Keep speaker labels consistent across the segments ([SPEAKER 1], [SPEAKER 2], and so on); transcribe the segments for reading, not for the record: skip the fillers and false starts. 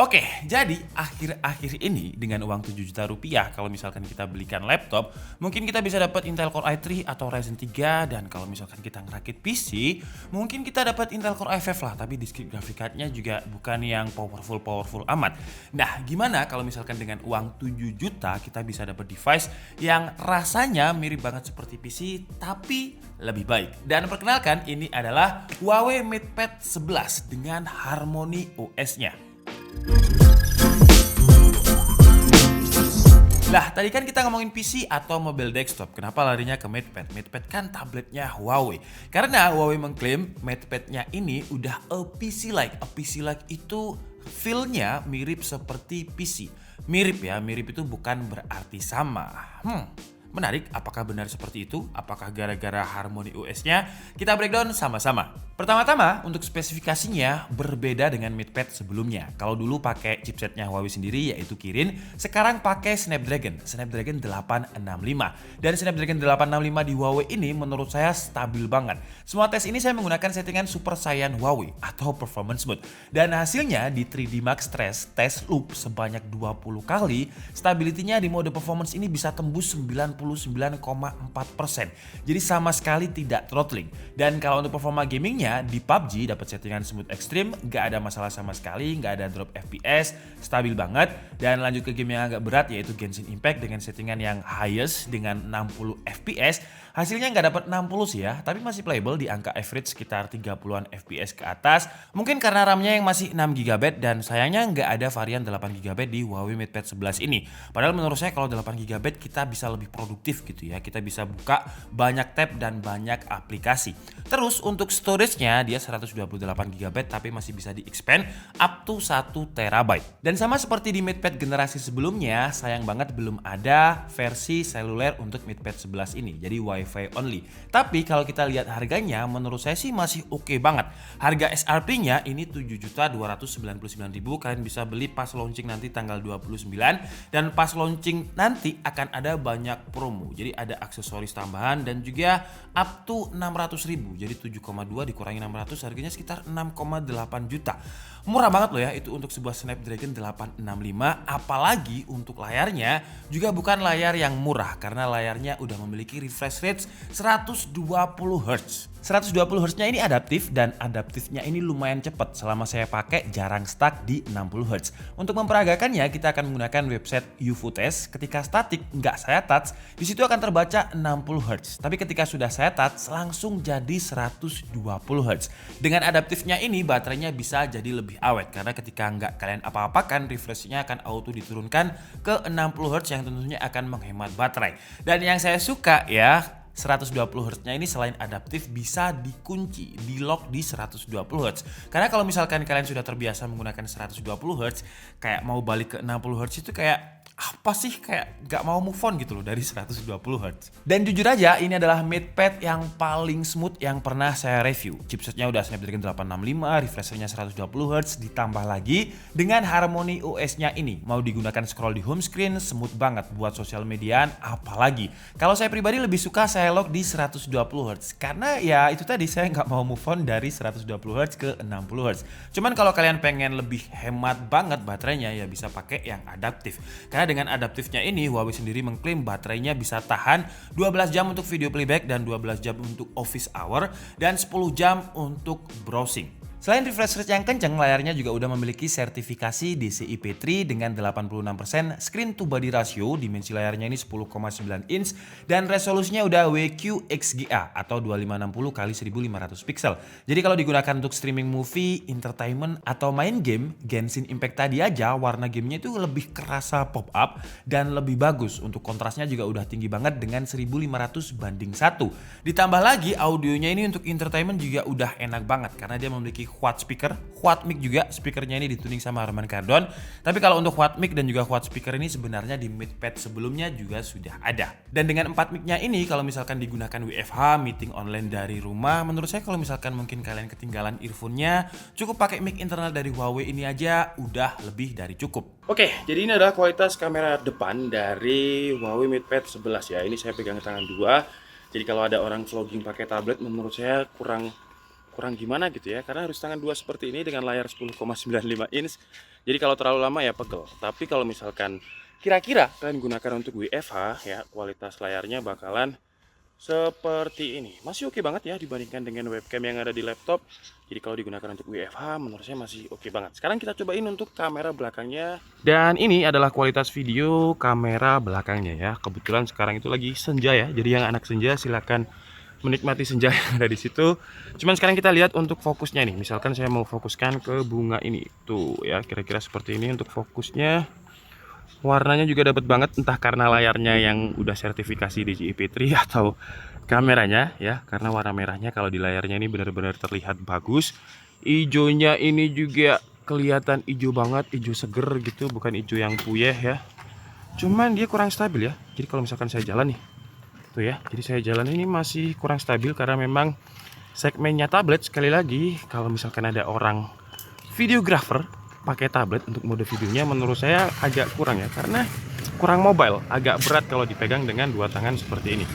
[SPEAKER 1] Oke, jadi akhir-akhir ini dengan uang 7 juta rupiah kalau misalkan kita belikan laptop, mungkin kita bisa dapat Intel Core i3 atau Ryzen 3, dan kalau misalkan kita ngerakit PC, mungkin kita dapat Intel Core i5 lah, tapi discrete graphic card-nya juga bukan yang powerful amat. Nah, gimana kalau misalkan dengan uang 7 juta kita bisa dapat device yang rasanya mirip banget seperti PC tapi lebih baik. Dan perkenalkan, ini adalah Huawei MatePad 11 dengan Harmony OS-nya. Lah, tadi kan kita ngomongin PC atau mobile desktop. Kenapa larinya ke MatePad? MatePad kan tabletnya Huawei. Karena Huawei mengklaim MatePad-nya ini udah a PC-like. A PC-like itu feel-nya mirip seperti PC. Mirip ya, mirip itu bukan berarti sama. Menarik, apakah benar seperti itu? Apakah gara-gara Harmony OS-nya? Kita breakdown sama-sama. Pertama-tama, untuk spesifikasinya berbeda dengan MatePad sebelumnya. Kalau dulu pakai chipsetnya Huawei sendiri yaitu Kirin, sekarang pakai Snapdragon 865. Dan Snapdragon 865 di Huawei ini menurut saya stabil banget. Semua tes ini saya menggunakan settingan Super Saiyan Huawei atau Performance Mode. Dan hasilnya di 3D Max Stress Test Loop sebanyak 20 kali, stability-nya di mode performance ini bisa tembus 99,4%. Jadi sama sekali tidak throttling. Dan kalau untuk performa gamingnya di PUBG dapat settingan smooth extreme, nggak ada masalah sama sekali, nggak ada drop FPS, stabil banget. Dan lanjut ke game yang agak berat yaitu Genshin Impact dengan settingan yang highest dengan 60 FPS. Hasilnya nggak dapat 60 sih ya, tapi masih playable di angka average sekitar 30-an FPS ke atas. Mungkin karena RAM-nya yang masih 6GB dan sayangnya nggak ada varian 8GB di Huawei MatePad 11 ini. Padahal menurut saya kalau 8GB kita bisa lebih produktif gitu ya. Kita bisa buka banyak tab dan banyak aplikasi. Terus untuk storage-nya dia 128GB tapi masih bisa di-expand up to 1TB. Dan sama seperti di MatePad generasi sebelumnya, sayang banget belum ada versi seluler untuk MatePad 11 ini. Jadi Wi-Fi only. Tapi kalau kita lihat harganya, menurut saya sih masih oke banget. Harga SRP-nya ini 7.299.000. Kalian bisa beli pas launching nanti tanggal 29, dan pas launching nanti akan ada banyak promo. Jadi ada aksesoris tambahan dan juga up to 600.000. Jadi 7,2 dikurangi 600 harganya sekitar 6,8 juta. Murah banget loh ya itu untuk sebuah Snapdragon 865, apalagi untuk layarnya juga bukan layar yang murah karena layarnya udah memiliki refresh rate 120 Hz. 120 Hz-nya ini adaptif dan adaptifnya ini lumayan cepat. Selama saya pakai jarang stuck di 60 Hz. Untuk memperagakannya kita akan menggunakan website UFOTest. Ketika statik nggak saya touch, di situ akan terbaca 60 Hz. Tapi ketika sudah saya touch langsung jadi 120 Hz. Dengan adaptifnya ini baterainya bisa jadi lebih awet karena ketika nggak kalian apa-apakan refresh-nya akan auto diturunkan ke 60 Hz yang tentunya akan menghemat baterai. Dan yang saya suka ya, 120 Hz-nya ini selain adaptif bisa dikunci, di lock di 120 Hz. Karena kalau misalkan kalian sudah terbiasa menggunakan 120 Hz, kayak mau balik ke 60 Hz itu kayak apa sih, kayak gak mau move on gitu loh dari 120 Hz. Dan jujur aja ini adalah MatePad yang paling smooth yang pernah saya review. Chipsetnya udah Snapdragon 865, refresh rate-nya 120 Hz, ditambah lagi dengan Harmony OS-nya ini. Mau digunakan scroll di home screen, smooth banget buat sosial mediaan, apalagi. Kalau saya pribadi lebih suka saya lock di 120 Hz. Karena ya itu tadi saya nggak mau move on dari 120 Hz ke 60 Hz. Cuman kalau kalian pengen lebih hemat banget baterainya ya bisa pakai yang adaptif. Karena dengan adaptifnya ini Huawei sendiri mengklaim baterainya bisa tahan 12 jam untuk video playback dan 12 jam untuk office hour dan 10 jam untuk browsing. Selain refresh rate yang kenceng, layarnya juga udah memiliki sertifikasi DCI-P3 dengan 86% screen to body ratio, dimensi layarnya ini 10,9 inch dan resolusinya udah WQXGA atau 2560 x 1500 pixel. Jadi kalau digunakan untuk streaming movie, entertainment atau main game, Genshin Impact tadi aja warna gamenya itu lebih kerasa pop up dan lebih bagus. Untuk kontrasnya juga udah tinggi banget dengan 1500:1. Ditambah lagi audionya ini untuk entertainment juga udah enak banget karena dia memiliki quad speaker, quad mic juga, speakernya ini dituning sama Harman Kardon. Tapi kalau untuk quad mic dan juga quad speaker ini sebenarnya di MatePad sebelumnya juga sudah ada. Dan dengan 4 mic-nya ini kalau misalkan digunakan WFH, meeting online dari rumah, menurut saya kalau misalkan mungkin kalian ketinggalan earphone-nya, cukup pakai mic internal dari Huawei ini aja udah lebih dari cukup. Oke, jadi ini adalah kualitas kamera depan dari Huawei MatePad 11 ya. Ini saya pegang tangan dua. Jadi kalau ada orang vlogging pakai tablet menurut saya kurang gimana gitu ya, karena harus tangan dua seperti ini dengan layar 10,95 inch. Jadi kalau terlalu lama ya pegel. Tapi kalau misalkan kira-kira kalian gunakan untuk WFH ya, kualitas layarnya bakalan seperti ini. Masih oke banget ya dibandingkan dengan webcam yang ada di laptop. Jadi kalau digunakan untuk WFH menurut saya masih oke banget. Sekarang kita cobain untuk kamera belakangnya. Dan ini adalah kualitas video kamera belakangnya ya. Kebetulan sekarang itu lagi senja ya. Jadi yang anak senja silakan menikmati senja yang ada di situ. Cuman sekarang kita lihat untuk fokusnya nih. Misalkan saya mau fokuskan ke bunga ini. Tuh ya, kira-kira seperti ini untuk fokusnya. Warnanya juga dapat banget, entah karena layarnya yang udah sertifikasi DJI-P3 atau kameranya ya, karena warna merahnya kalau di layarnya ini benar-benar terlihat bagus. Ijonya ini juga kelihatan hijau banget, hijau seger gitu, bukan hijau yang puyeh ya. Cuman dia kurang stabil ya. Jadi kalau misalkan saya jalan nih, tuh ya, jadi saya jalan ini masih kurang stabil karena memang segmennya tablet. Sekali lagi, kalau misalkan ada orang videographer pakai tablet untuk mode videonya, menurut saya agak kurang ya, karena kurang mobile, agak berat kalau dipegang dengan dua tangan seperti ini.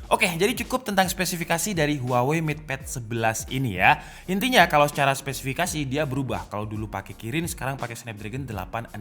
[SPEAKER 1] Oke, jadi cukup tentang spesifikasi dari Huawei MatePad 11 ini ya. Intinya kalau secara spesifikasi dia berubah. Kalau dulu pakai Kirin, sekarang pakai Snapdragon 865.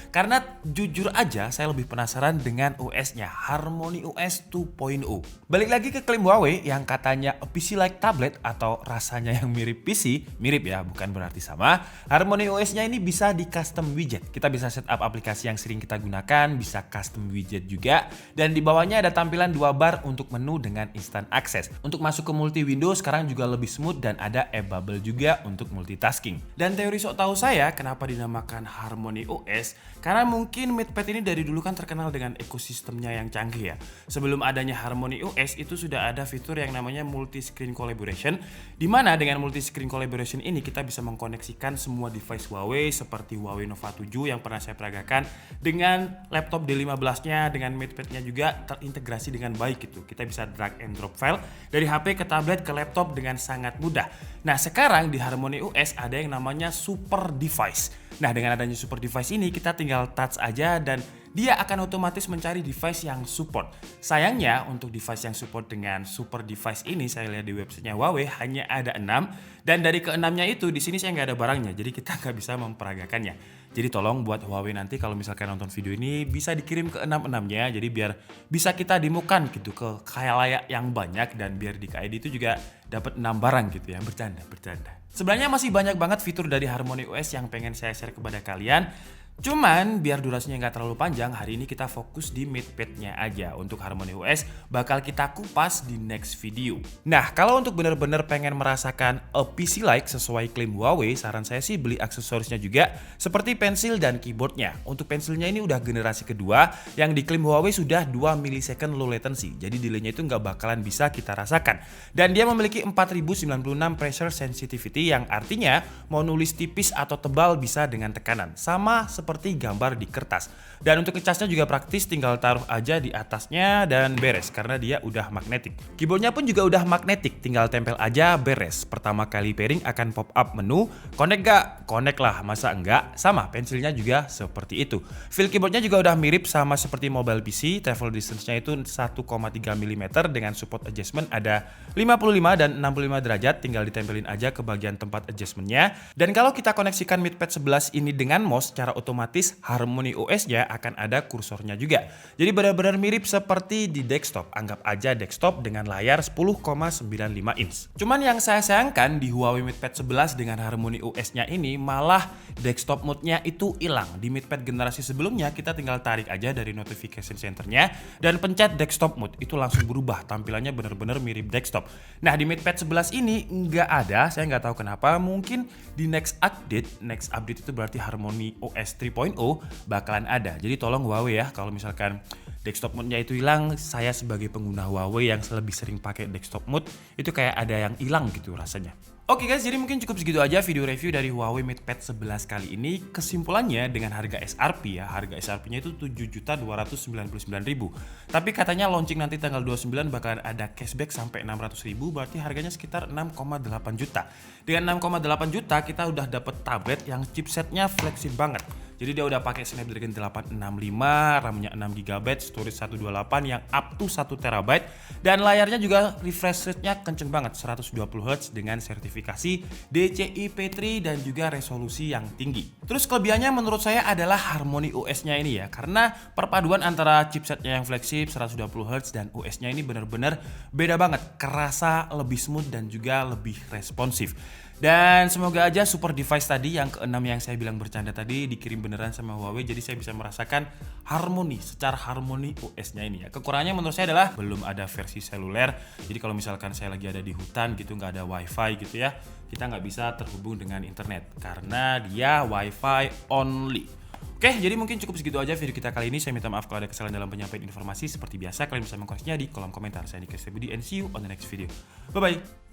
[SPEAKER 1] Karena jujur aja saya lebih penasaran dengan OS-nya, Harmony OS 2.0. Balik lagi ke klaim Huawei yang katanya a PC like tablet atau rasanya yang mirip PC, mirip ya, bukan berarti sama. Harmony OS-nya ini bisa di custom widget. Kita bisa setup aplikasi yang sering kita gunakan, bisa custom widget juga, dan di bawahnya ada tampilan 2 bar untuk menu dengan instant access. Untuk masuk ke multi window sekarang juga lebih smooth dan ada app bubble juga untuk multitasking. Dan teori sok tahu saya kenapa dinamakan Harmony OS, karena mungkin MatePad ini dari dulu kan terkenal dengan ekosistemnya yang canggih ya. Sebelum adanya Harmony OS itu sudah ada fitur yang namanya multi screen collaboration, di mana dengan multi screen collaboration ini kita bisa mengkoneksikan semua device Huawei seperti Huawei Nova 7 yang pernah saya peragakan dengan laptop D15-nya, dengan MatePad-nya juga terintegrasi dengan baik gitu. Kita bisa drag and drop file dari HP ke tablet ke laptop dengan sangat mudah. Nah, sekarang di Harmony OS ada yang namanya Super Device. Nah, dengan adanya Super Device ini kita tinggal touch aja dan dia akan otomatis mencari device yang support. Sayangnya untuk device yang support dengan Super Device ini, saya lihat di websitenya Huawei hanya ada 6, dan dari ke-6-nya itu di sini saya nggak ada barangnya, jadi kita nggak bisa memperagakannya. Jadi tolong buat Huawei nanti kalau misalkan nonton video ini bisa dikirim ke 6-6-nya, jadi biar bisa kita demokan gitu ke khalayak yang banyak, dan biar di KID itu juga dapat 6 barang gitu ya. Bercanda. Sebenarnya masih banyak banget fitur dari Harmony OS yang pengen saya share kepada kalian. Cuman biar durasinya nggak terlalu panjang, hari ini kita fokus di MatePad-nya aja. Untuk Harmony OS bakal kita kupas di next video. Nah, kalau untuk bener-bener pengen merasakan a PC like sesuai klaim Huawei, saran saya sih beli aksesorisnya juga seperti pensil dan keyboardnya. Untuk pensilnya ini udah generasi kedua yang diklaim Huawei sudah 2 millisecond low latency. Jadi delaynya itu nggak bakalan bisa kita rasakan. Dan dia memiliki 4096 pressure sensitivity yang artinya mau nulis tipis atau tebal bisa dengan tekanan. Sama seperti gambar di kertas. Dan untuk ngecasnya juga praktis, tinggal taruh aja di atasnya dan beres karena dia udah magnetik. Keyboardnya pun juga udah magnetik, tinggal tempel aja beres. Pertama kali pairing akan pop up menu, connect gak? Connect lah, masa enggak? Sama, pensilnya juga seperti itu. Feel keyboardnya juga udah mirip sama seperti mobile PC, travel distance-nya itu 1,3 mm dengan support adjustment ada 55 dan 65 derajat, tinggal ditempelin aja ke bagian tempat adjustment-nya. Dan kalau kita koneksikan MatePad 11 ini dengan mouse, secara otomatis Harmony OS-nya akan ada kursornya juga. Jadi benar-benar mirip seperti di desktop. Anggap aja desktop dengan layar 10,95 inch. Cuman yang saya sayangkan di Huawei MatePad 11 dengan Harmony OS-nya ini malah desktop mode-nya itu hilang. Di MatePad generasi sebelumnya kita tinggal tarik aja dari notification center-nya dan pencet desktop mode, itu langsung berubah. Tampilannya benar-benar mirip desktop. Nah, di MatePad 11 ini nggak ada, saya nggak tahu kenapa. Mungkin di next update itu berarti Harmony OS 3.0 bakalan ada. Jadi tolong Huawei ya, kalau misalkan desktop mode-nya itu hilang, saya sebagai pengguna Huawei yang lebih sering pakai desktop mode, itu kayak ada yang hilang gitu rasanya. Oke guys, jadi mungkin cukup segitu aja video review dari Huawei MatePad 11 kali ini. Kesimpulannya dengan harga SRP ya, harga SRP-nya itu 7.299.000. Tapi katanya launching nanti tanggal 29 bakalan ada cashback sampai 600.000, berarti harganya sekitar 6,8 juta. Dengan 6,8 juta kita udah dapet tablet yang chipsetnya fleksibel banget. Jadi dia udah pakai Snapdragon 865, RAM-nya 6GB, storage 128 yang up to 1TB, dan layarnya juga refresh rate-nya kenceng banget, 120Hz dengan sertifikasi DCI-P3 dan juga resolusi yang tinggi. Terus kelebihannya menurut saya adalah Harmony OS-nya ini ya, karena perpaduan antara chipsetnya yang fleksibel 120Hz dan OS-nya ini benar-benar beda banget, kerasa lebih smooth dan juga lebih responsif. Dan semoga aja super device tadi yang ke-6 yang saya bilang bercanda tadi dikirim beneran sama Huawei, jadi saya bisa merasakan secara harmoni OS-nya ini ya. Kekurangannya menurut saya adalah belum ada versi seluler. Jadi kalau misalkan saya lagi ada di hutan gitu, nggak ada wifi gitu ya, kita nggak bisa terhubung dengan internet karena dia wifi only. Oke, jadi mungkin cukup segitu aja video kita kali ini. Saya minta maaf kalau ada kesalahan dalam penyampaian informasi. Seperti biasa, kalian bisa mengkoreksinya di kolom komentar. Saya Niko Budi and see you on the next video. Bye-bye.